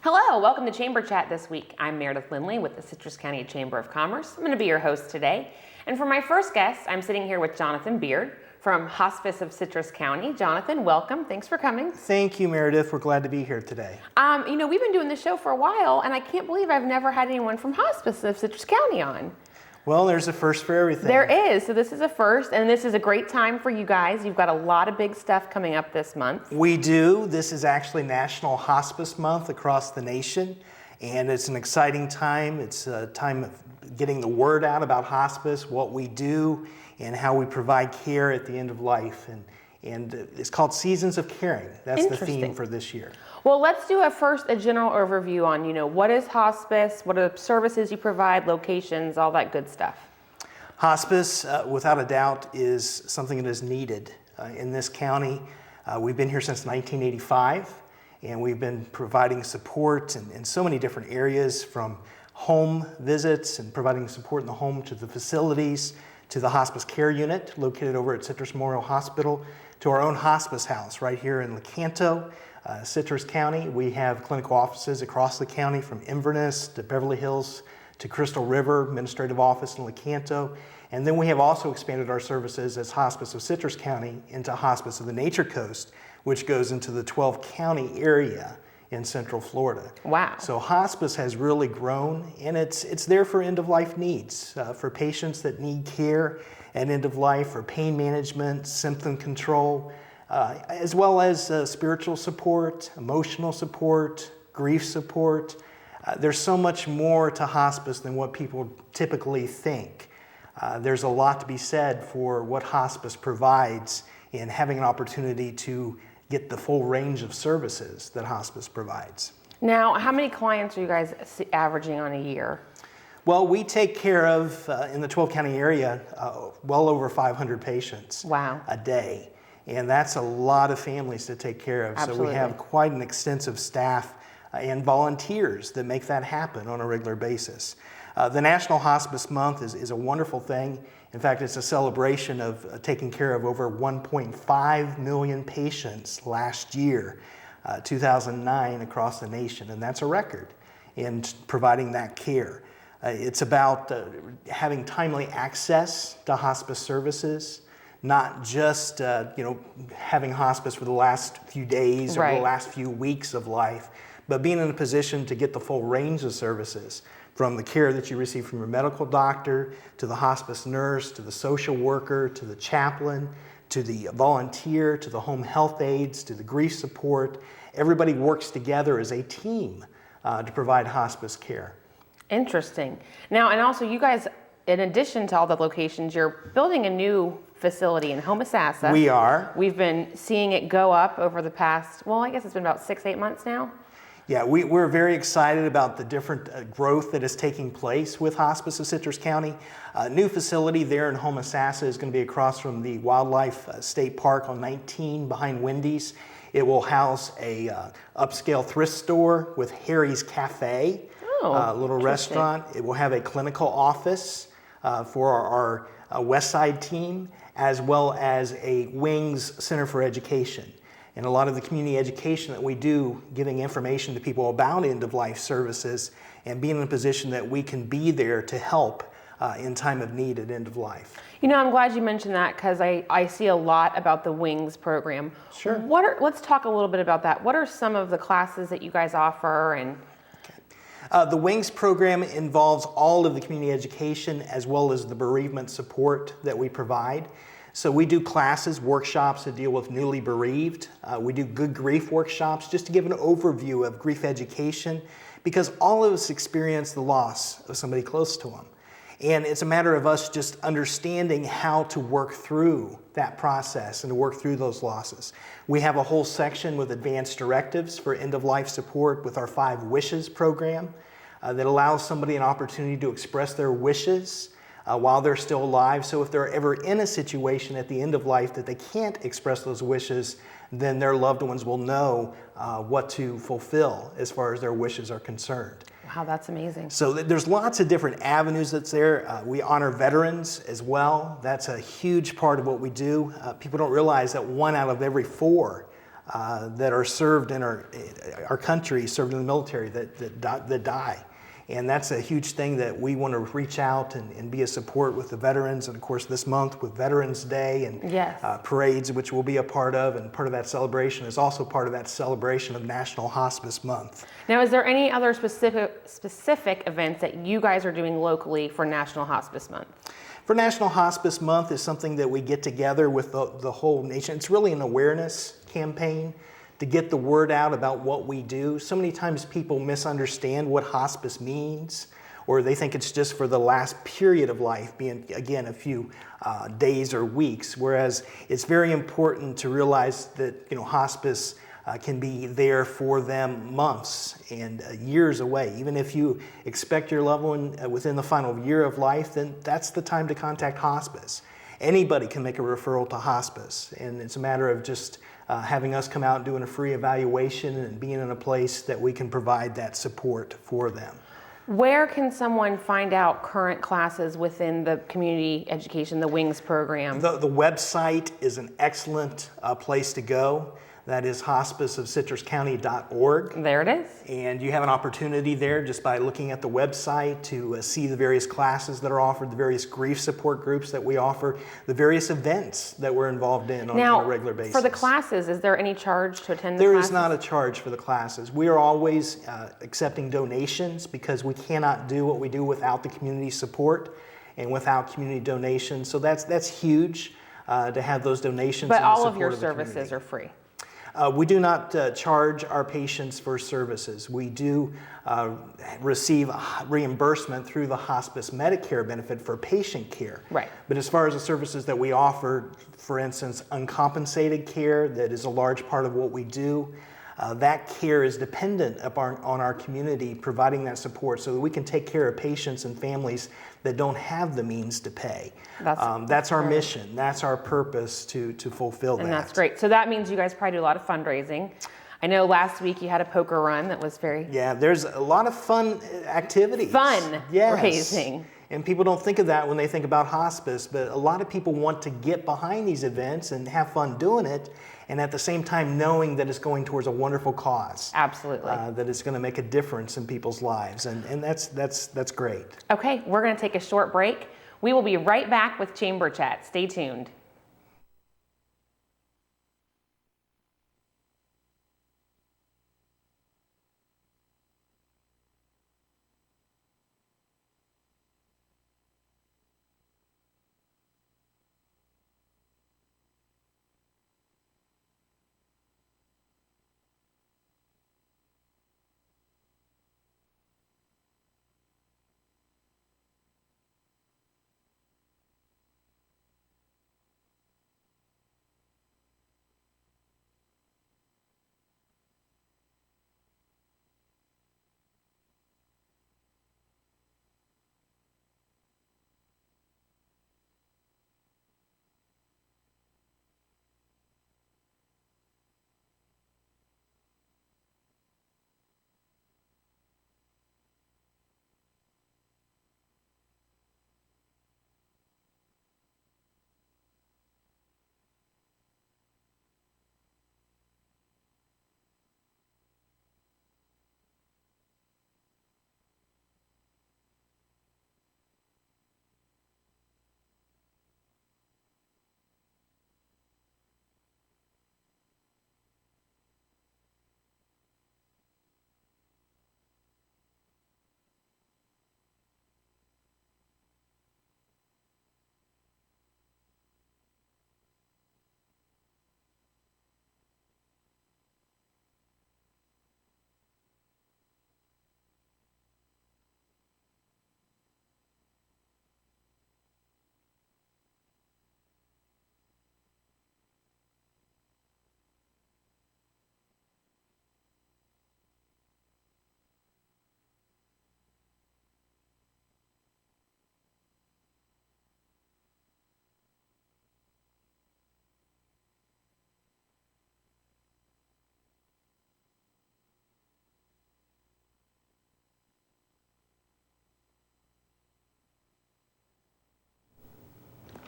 Hello, welcome to Chamber Chat this week. I'm Meredith Lindley with the Citrus County Chamber of Commerce. I'm going to be your host today. And for my first guest, I'm sitting here with Jonathan Beard from Hospice of Citrus County. Jonathan, welcome. Thanks for coming. Thank you, Meredith. We're glad to be here today. We've been doing this show for a while, and I can't believe I've never had anyone from Hospice of Citrus County on. Well, there's a first for everything. There is. So this is a first, and this is a great time for you guys. You've got a lot of big stuff coming up this month. We do. This is actually National Hospice Month across the nation, and it's an exciting time. It's a time of getting the word out about hospice, what we do, and how we provide care at the end of life. And it's called Seasons of Caring. That's the theme for this year. Well, let's do a general overview on, what is hospice, what are the services you provide, locations, all that good stuff. Hospice, without a doubt, is something that is needed in this county. We've been here since 1985, and we've been providing support in so many different areas, from home visits and providing support in the home to the facilities, to the hospice care unit located over at Citrus Memorial Hospital, to our own hospice house right here in Lecanto, Citrus County. We have clinical offices across the county, from Inverness to Beverly Hills to Crystal River, administrative office in Lecanto. And then we have also expanded our services as Hospice of Citrus County into Hospice of the Nature Coast, which goes into the 12-county area in Central Florida. Wow. So hospice has really grown, and it's there for end-of-life needs, for patients that need care at end of life, for pain management, symptom control, as well as spiritual support, emotional support, grief support. There's so much more to hospice than what people typically think. There's a lot to be said for what hospice provides in having an opportunity to get the full range of services that hospice provides. Now, how many clients are you guys averaging on a year? Well, we take care of, in the 12-county area, well over 500 patients a day. And that's a lot of families to take care of. Absolutely. So we have quite an extensive staff and volunteers that make that happen on a regular basis. The National Hospice Month is a wonderful thing. In fact, it's a celebration of taking care of over 1.5 million patients last year, 2009, across the nation. And that's a record in providing that care. It's about having timely access to hospice services, not just having hospice for the last few days or the last few weeks of life, but being in a position to get the full range of services, from the care that you receive from your medical doctor, to the hospice nurse, to the social worker, to the chaplain, to the volunteer, to the home health aides, to the grief support. Everybody works together as a team to provide hospice care. Interesting. Now, and also you guys, in addition to all the locations, you're building a new facility in Homosassa. We are. We've been seeing it go up over the past, I guess it's been about 6-8 months now. Yeah, we're very excited about the different growth that is taking place with Hospice of Citrus County. A new facility there in Homosassa is going to be across from the Wildlife State Park on 19 behind Wendy's. It will house a upscale thrift store with Harry's Cafe, a little restaurant. It will have a clinical office for our West Side team, as well as a Wings Center for Education. And a lot of the community education that we do, giving information to people about end-of-life services and being in a position that we can be there to help in time of need at end of life. I'm glad you mentioned that, because I see a lot about the Wings program. Sure. Let's talk a little bit about that. What are some of the classes that you guys offer? The Wings program involves all of the community education as well as the bereavement support that we provide. So we do classes, workshops that deal with newly bereaved. We do good grief workshops just to give an overview of grief education, because all of us experience the loss of somebody close to them. And it's a matter of us just understanding how to work through that process and to work through those losses. We have a whole section with advanced directives for end-of-life support with our 5 Wishes program that allows somebody an opportunity to express their wishes while they're still alive. So if they're ever in a situation at the end of life that they can't express those wishes, then their loved ones will know what to fulfill as far as their wishes are concerned. Wow, that's amazing. So there's lots of different avenues that's there. We honor veterans as well. That's a huge part of what we do. People don't realize that 1 out of every 4 that are served in our country, served in the military, that die. And that's a huge thing that we want to reach out and be a support with the veterans. And of course, this month with Veterans Day and Yes. Parades, which we'll be a part of, and part of that celebration is also part of that celebration of National Hospice Month. Now, is there any other specific events that you guys are doing locally for National Hospice Month? For National Hospice Month is something that we get together with the whole nation. It's really an awareness campaign to get the word out about what we do. So many times people misunderstand what hospice means, or they think it's just for the last period of life, being, again, a few days or weeks, whereas it's very important to realize that, hospice can be there for them months and years away. Even if you expect your loved one within the final year of life, then that's the time to contact hospice. Anybody can make a referral to hospice, and it's a matter of just having us come out and doing a free evaluation and being in a place that we can provide that support for them. Where can someone find out current classes within the community education, the WINGS program? The website is an excellent place to go. That is hospiceofcitruscounty.org. There it is. And you have an opportunity there just by looking at the website to see the various classes that are offered, the various grief support groups that we offer, the various events that we're involved in on a regular basis. For the classes, is there any charge to attend the There classes? is not a charge for the classes. We are always accepting donations because we cannot do what we do without the community support and without community donations. So that's huge to have those donations. But and the all of support your the services community. are free. We do not charge our patients for services. We do receive reimbursement through the hospice Medicare benefit for patient care. Right. But as far as the services that we offer, for instance, uncompensated care, that is a large part of what we do. That care is dependent upon on our community providing that support so that we can take care of patients and families that don't have the means to pay. That's our mission. That's our purpose to fulfill that. And that's great. So that means you guys probably do a lot of fundraising. I know last week you had a poker run that was very... Yeah, there's a lot of fun activities. Fundraising. And people don't think of that when they think about hospice, but a lot of people want to get behind these events and have fun doing it, and at the same time knowing that it's going towards a wonderful cause. Absolutely. That it's going to make a difference in people's lives, and that's great. Okay, we're going to take a short break. We will be right back with Chamber Chat. Stay tuned.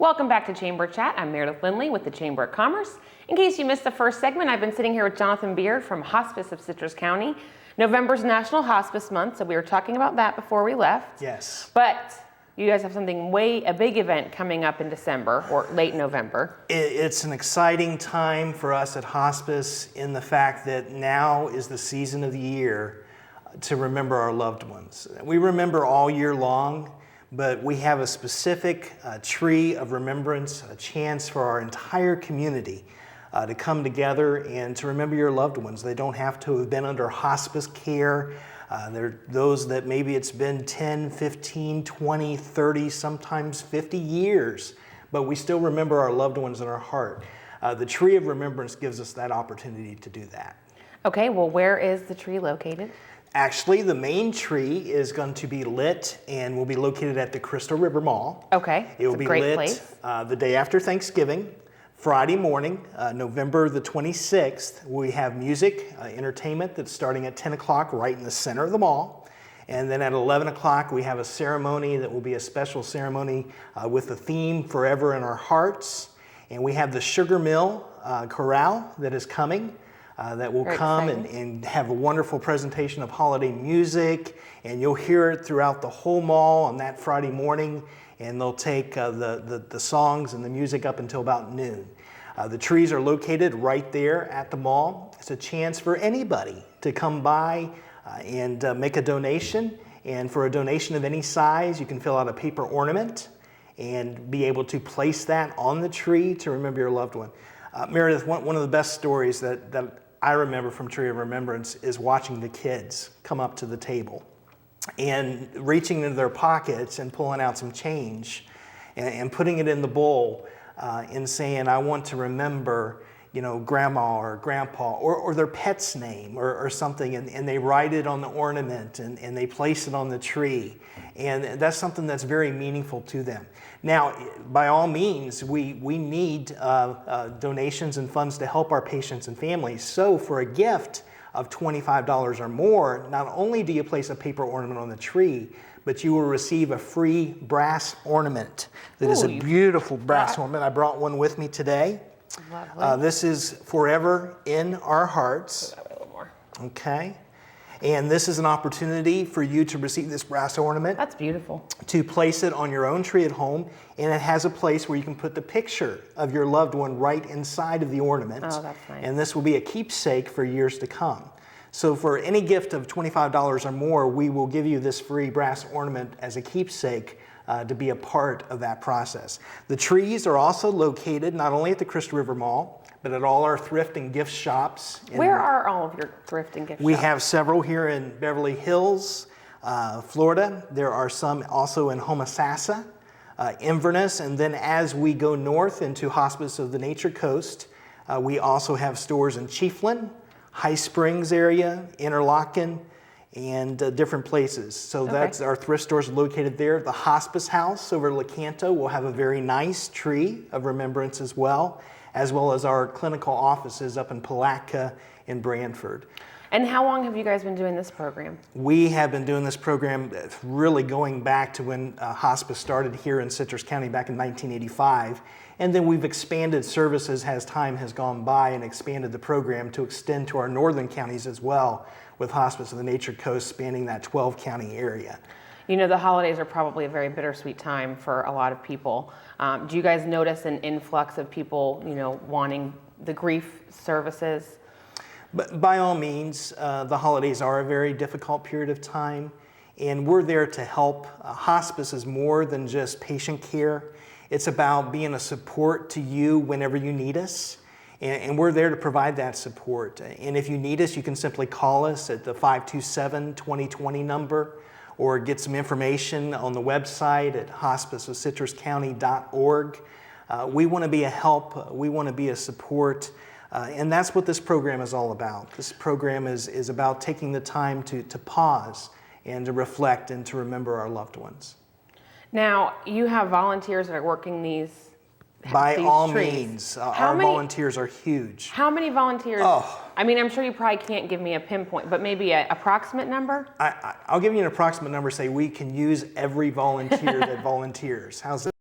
Welcome back to Chamber Chat. I'm Meredith Lindley with the Chamber of Commerce. In case you missed the first segment, I've been sitting here with Jonathan Beard from Hospice of Citrus County. November's National Hospice Month, so we were talking about that before we left. Yes. But you guys have something a big event coming up in December or late November. It's an exciting time for us at Hospice in the fact that now is the season of the year to remember our loved ones. We remember all year long, but we have a specific tree of remembrance, a chance for our entire community to come together and to remember your loved ones. They don't have to have been under hospice care. There are those that maybe it's been 10, 15, 20, 30, sometimes 50 years, but we still remember our loved ones in our heart. The tree of remembrance gives us that opportunity to do that. Okay, well, where is the tree located? Actually, the main tree is going to be lit and will be located at the Crystal River Mall. Okay, it will be lit place. The day after Thanksgiving, Friday morning, November the 26th. We have music, entertainment that's starting at 10 o'clock right in the center of the mall. And then at 11 o'clock, we have a ceremony that will be a special ceremony with the theme Forever in Our Hearts. And we have the Sugar Mill Chorale that is coming. That will come and have a wonderful presentation of holiday music, and you'll hear it throughout the whole mall on that Friday morning, and they'll take the songs and the music up until about noon. The trees are located right there at the mall. It's a chance for anybody to come by and make a donation, and for a donation of any size, you can fill out a paper ornament and be able to place that on the tree to remember your loved one. Meredith, one of the best stories that I remember from Tree of Remembrance is watching the kids come up to the table and reaching into their pockets and pulling out some change and putting it in the bowl and saying, I want to remember, you know, grandma or grandpa or their pet's name or something, and they write it on the ornament and they place it on the tree. And that's something that's very meaningful to them. Now, by all means, we need donations and funds to help our patients and families. So for a gift of $25 or more, not only do you place a paper ornament on the tree, but you will receive a free brass ornament. That is a beautiful brass ornament. I brought one with me today. This is Forever in Our Hearts. Put that way a little more. Okay. And this is an opportunity for you to receive this brass ornament. That's beautiful. To place it on your own tree at home, and it has a place where you can put the picture of your loved one right inside of the ornament. Oh, that's nice. And this will be a keepsake for years to come. So for any gift of $25 or more, we will give you this free brass ornament as a keepsake to be a part of that process. The trees are also located not only at the Crystal River Mall, but at all our thrift and gift shops. Where are all of your thrift and gift shops? We have several here in Beverly Hills, Florida. There are some also in Homosassa, Inverness, and then as we go north into Hospice of the Nature Coast, we also have stores in Chiefland, High Springs area, Interlochen, and different places. So that's our thrift stores located there. The Hospice House over at Lecanto will have a very nice tree of remembrance as well as our clinical offices up in Palatka and Brantford. And how long have you guys been doing this program? We have been doing this program really going back to when hospice started here in Citrus County back in 1985. And then we've expanded services as time has gone by and expanded the program to extend to our northern counties as well, with Hospice of the Nature Coast spanning that 12-county area. You know, the holidays are probably a very bittersweet time for a lot of people. Do you guys notice an influx of people, you know, wanting the grief services? But by all means, the holidays are a very difficult period of time, and we're there to help. Hospice is more than just patient care. It's about being a support to you whenever you need us, and we're there to provide that support. And if you need us, you can simply call us at the 527-2020 number, or get some information on the website at hospiceofcitruscounty.org. We want to be a help. We want to be a support. And that's what this program is all about. This program is about taking the time to pause and to reflect and to remember our loved ones. Now, you have volunteers that are working these By all trees. means, our volunteers are huge. How many volunteers? Oh. I mean, I'm sure you probably can't give me a pinpoint, but maybe an approximate number? I'll give you an approximate number. Say we can use every volunteer that volunteers. How's that?